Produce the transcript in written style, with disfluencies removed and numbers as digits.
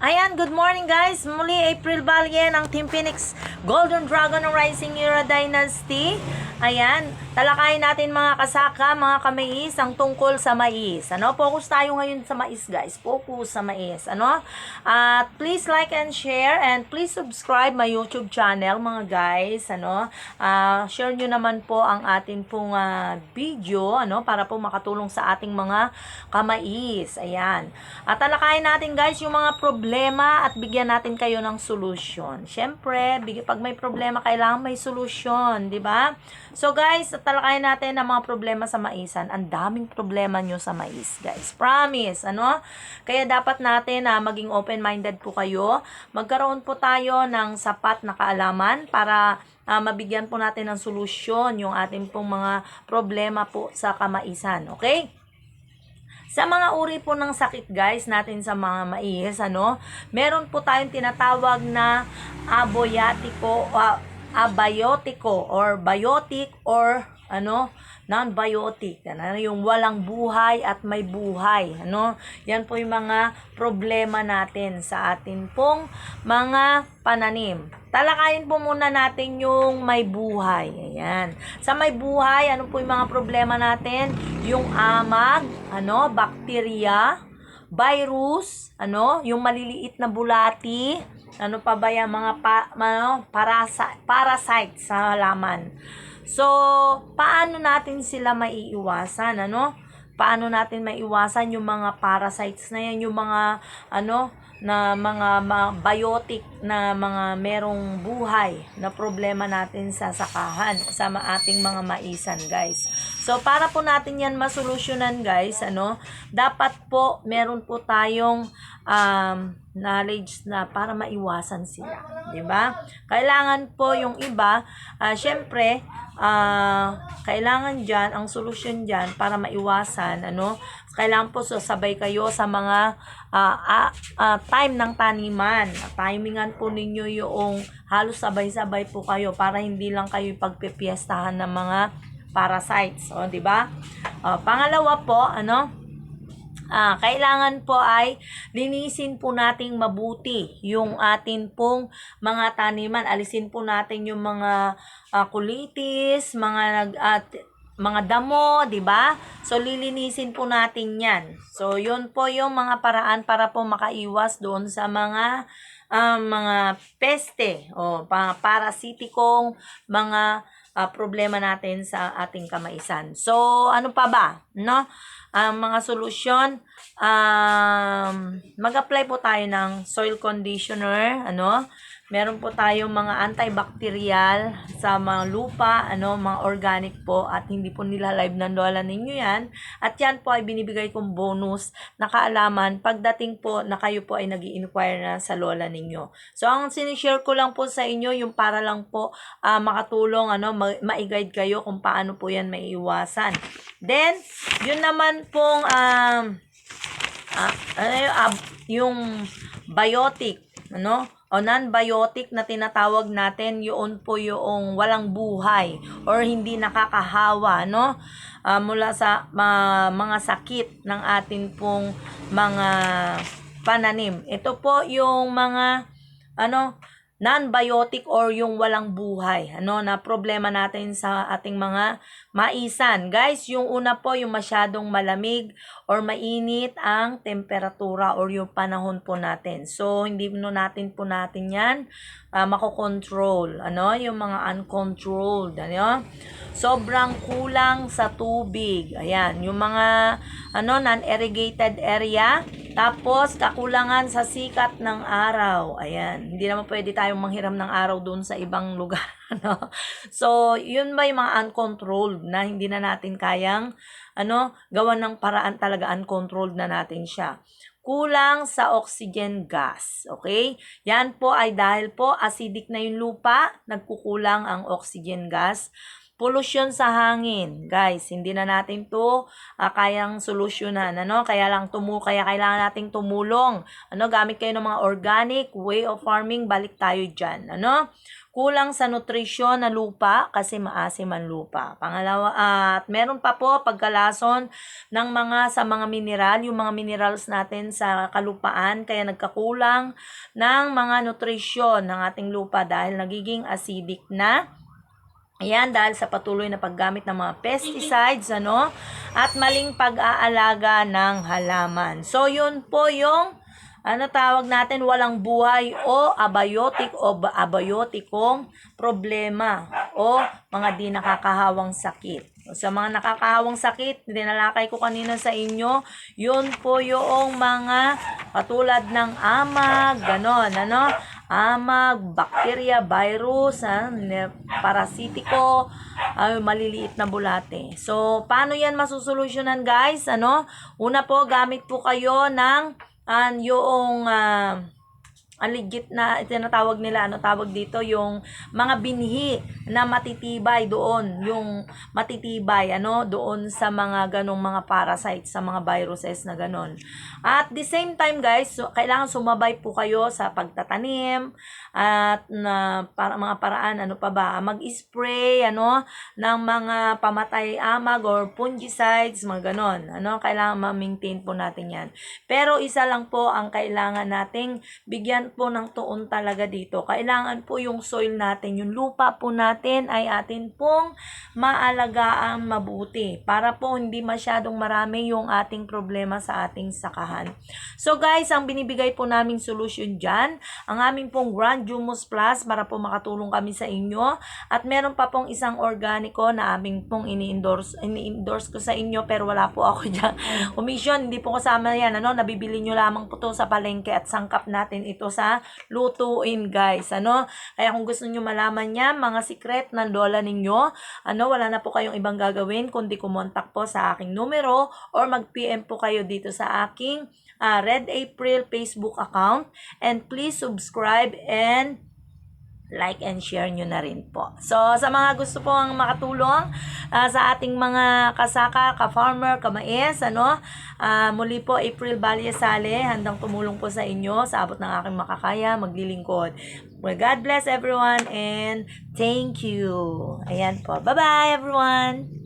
Ayan, good morning guys. Muli April Balye ng Team Phoenix Golden Dragon Rising Era Dynasty. Ayan, talakayin natin mga kasaka, mga kamais, ang tungkol sa mais. Focus tayo ngayon sa mais guys. Focus sa mais. At please like and share and please subscribe my YouTube channel mga guys. Share nyo naman po ang ating pong video, para po makatulong sa ating mga kamais. Ayan. At talakayin natin guys yung mga problema at bigyan natin kayo ng solusyon. Siyempre, pag may problema, kailangan may solusyon, di ba? So guys, talakayin natin ang mga problema sa maisan. Ang daming problema nyo sa mais, guys. Promise, Kaya dapat natin maging open-minded po kayo. Magkaroon po tayo ng sapat na kaalaman para mabigyan po natin ng solusyon yung ating pong mga problema po sa kamaisan. Okay? Sa mga uri po ng sakit guys natin sa mga mais, meron po tayong tinatawag na abiotico or biotic or non-biotic. Yung walang buhay at may buhay. Yan po yung mga problema natin sa atin pong mga pananim. Talakayin po muna natin yung may buhay. Ayan. Sa may buhay, ano po yung mga problema natin? Yung amag, bakterya, virus, yung maliliit na bulati, ano pa ba yung mga parasites sa halaman. So, paano natin sila maiiwasan, Paano natin maiwasan yung mga parasites na yan, yung mga, na mga biotic na mga merong buhay na problema natin sa sakahan, sa ating mga maisan, guys. So, para po natin yan masolusyonan, guys, dapat po, meron po tayong knowledge na para maiwasan sila, di ba? Kailangan po yung iba, syempre, kailangan dyan, ang solusyon dyan para maiwasan, kailangan po sabay kayo sa mga time ng taniman. Timingan po ninyo yung halos sabay-sabay po kayo para hindi lang kayo pagpipiestahan ng mga parasites, di ba? Pangalawa po, kailangan po ay linisin po nating mabuti yung atin pong mga taniman. Alisin po natin yung mga kulitis, mga damo, di ba? So, lilinisin po natin yan. So, yun po yung mga paraan para po makaiwas doon sa mga peste o parasitikong mga problema natin sa ating kamaisan. So, ano pa ba? Mga solusyon, mag-apply po tayo ng soil conditioner, meron po tayong mga antibacterial sa mga lupa, mga organic po, at hindi po nila live ng lola ninyo yan. At yan po ay binibigay kong bonus na kaalaman pagdating po na kayo po ay nag-i-inquire na sa lola ninyo. So, ang sinishare ko lang po sa inyo, yung para lang po makatulong, ma-guide kayo kung paano po yan maiiwasan. Then, yun naman pong yung biotic, o non-biotic na tinatawag natin, yun po yung walang buhay or hindi nakakahawa, mula sa mga sakit ng atin pong mga pananim. Ito po yung mga non-biotic or yung walang buhay, na problema natin sa ating mga maisan. Guys, yung una po, yung masyadong malamig or mainit ang temperatura or yung panahon po natin. So, hindi natin yan makokontrol, yung mga uncontrolled, sobrang kulang sa tubig. Ayan, yung mga non-irrigated area. Tapos, kakulangan sa sikat ng araw. Ayan, hindi naman pwede tayong manghiram ng araw doon sa ibang lugar. So, yun ba yung mga uncontrolled na hindi na natin kayang gawan ng paraan talaga, uncontrolled na natin siya. Kulang sa oxygen gas. Okay? Yan po ay dahil po acidic na yung lupa, nagkukulang ang oxygen gas. pollution sa hangin. Guys, hindi na natin to kayang solusyonan, ano? Kaya kailangan nating tumulong. Ano, gamit kayo ng mga organic way of farming, balik tayo diyan, ano? Kulang sa nutrisyon na lupa kasi maasim ang lupa. Pangalawa, at meron pa po pagkalason ng mga mineral, yung mga minerals natin sa kalupaan, kaya nagkakulang ng mga nutrisyon ng ating lupa dahil nagiging acidic na. Ayan, dahil sa patuloy na paggamit ng mga pesticides, ano, at maling pag-aalaga ng halaman. So, yun po yung tawag natin, walang buhay o abayotikong problema o mga di nakakahawang sakit. Sa mga nakakahawang sakit, dinalakay ko kanina sa inyo, yun po yung mga katulad ng amag, ganon, ano? Amag, bacteria, virus, parasitiko, maliliit na bulate. So, paano yan masusolusyonan, guys? Ano? Una po, gamit po kayo ng yung legit na tinatawag nila, tawag dito, yung mga binhi na matitibay doon, yung matitibay, doon sa mga ganong mga parasites, sa mga viruses na ganon. At the same time, guys, kailangan sumabay po kayo sa pagtatanim at para mga paraan, mag-spray, ng mga pamatay amag or fungicides, mga ganon, kailangan ma-maintain po natin yan. Pero isa lang po ang kailangan nating bigyan po ng tuon talaga dito. Kailangan po yung soil natin, yung lupa po natin ay atin pong maalagaan mabuti para po hindi masyadong marami yung ating problema sa ating sakahan. So guys, ang binibigay po naming solution dyan, ang aming pong Grand Humus Plus para po makatulong kami sa inyo, at meron pa pong isang organiko na aming pong ini-endorse ko sa inyo, pero wala po ako dyan. Commission, hindi po kasama yan, nabibili nyo lamang po to sa palengke at sangkap natin ito sa lutuin, guys, Kaya kung gusto niyo malaman niya, mga secret ng lola ninyo, wala na po kayong ibang gagawin kundi kumontak po sa aking numero or mag-PM po kayo dito sa aking Red April Facebook account, and please subscribe and like and share nyo na rin po. So, sa mga gusto pong makatulong sa ating mga kasaka, ka-farmer, ka-mais, muli po, April Balyasale, handang tumulong po sa inyo sa abot ng aking makakaya, maglilingkod. Well, God bless everyone and thank you. Ayan po. Bye-bye everyone!